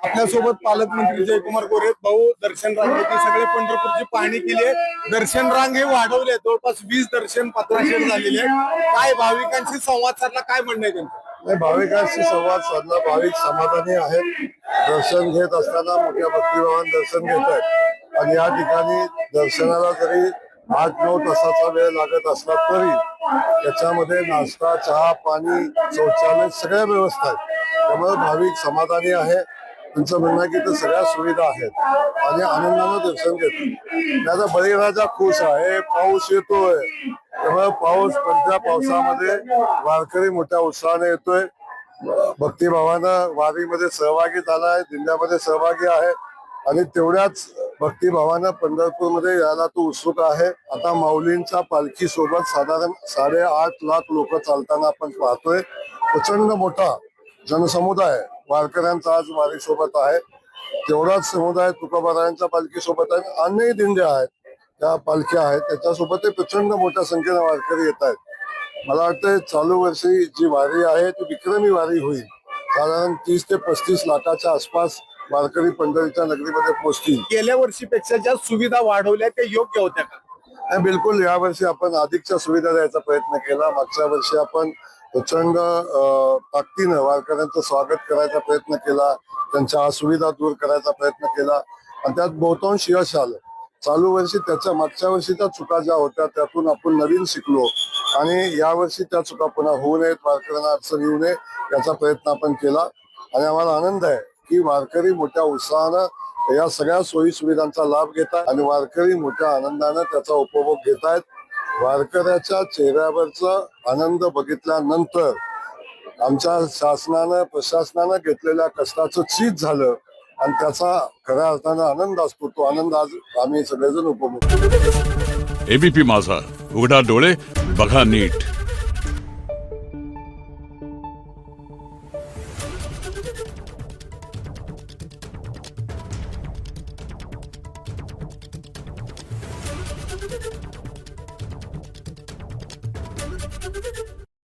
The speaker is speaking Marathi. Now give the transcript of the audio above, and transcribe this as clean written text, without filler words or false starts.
आपल्यासोबत पालकमंत्री जयकुमार गोरे भाऊ दर्शन रांगेची सगळे पंढरपूरची पाहणी केली आहे। दर्शन रांग हे वाढवले, जवळपास 20 दर्शन पत्राशेड झालेले आहे। काय भाविकांशी संवाद साधला, काय म्हणणं आहे त्यांचं? भाविकांशी संवाद साधला, भाविक समाधानी आहेत। दर्शन घेत असताना मोठ्या भक्तिभावाने दर्शन घेत आहेत आणि या ठिकाणी दर्शनाला जरी 8-9 तासाचा वेळ लागत असला तरी त्याच्यामध्ये नाश्ता, चहा, पाणी, शौचालय सगळ्या व्यवस्था आहेत। त्यामुळे भाविक समाधानी आहे। त्यांचं म्हणणं आहे की ते सगळ्या सुविधा आहेत आणि आनंदानं दर्शन घेतात। त्याचा बळीराजा खुश आहे, पाऊस येतोय, त्यामुळे पडत्या पावसामध्ये वारकरी मोठ्या उत्साहाने येतोय, भक्तिभावानं वारीमध्ये सहभागी झालाय, दिंड्यामध्ये सहभागी आहे आणि तेवढ्याच भक्तिभावानं पंढरपूरमध्ये यायला तो उत्सुक आहे। आता माऊलींच्या पालखी सोबत साधारण 8.5 लाख लोक चालताना आपण पाहतोय। प्रचंड मोठा जनसमुदाय वारकऱ्यांचा आज वारी सोबत आहे। तेवढाच समुदाय तुकोबारायांच्या पालखी सोबत आहे, अनेक दिंड्या आहेत, त्या पालख्या आहेत, त्याच्यासोबत प्रचंड मोठ्या संख्येने वारकरी येत आहेत। मला वाटतं चालू वर्षी जी वारी आहे ती विक्रमी वारी होईल। साधारण 30 ते 35 लाखाच्या आसपास वारकरी पंढरीच्या नगरीमध्ये पोहोचतील। गेल्या वर्षीपेक्षा ज्या सुविधा वाढवल्या त्या योग्य होत्या का? बिलकुल, यावर्षी आपण अधिकच्या सुविधा द्यायचा प्रयत्न केला। मागच्या वर्षी आपण प्रचंड ताकदीनं वारकऱ्यांचं स्वागत करायचा प्रयत्न केला, त्यांच्या असुविधा दूर करायचा प्रयत्न केला आणि त्यात बहुतांश यश आलं। चालू वर्षी त्याच्या मागच्या वर्षीच्या चुका ज्या होत्या त्यातून आपण नवीन शिकलो आणि यावर्षी त्या चुका पुन्हा होऊ नयेत, वारकऱ्यांना अडचण येऊ नये याचा प्रयत्न आपण केला आणि आम्हाला आनंद आहे की वारकरी मोठ्या उत्साहानं या सगळ्या सोयी सुविधांचा लाभ घेत आहेत आणि वारकरी मोठ्या आनंदानं त्याचा उपभोग घेत आहेत। वारकऱ्याच्या चेहऱ्यावरचा आनंद बघितल्यानंतर आमच्या शासनानं प्रशासनानं घेतलेल्या कष्टाचं चीज झालं आणि त्याचा खऱ्या अर्थानं आनंद असतो। तो आनंद आज आम्ही सगळेजण उपभोगतो। एबीपी माझा, उघडा डोळे बघा नीट। Thank you.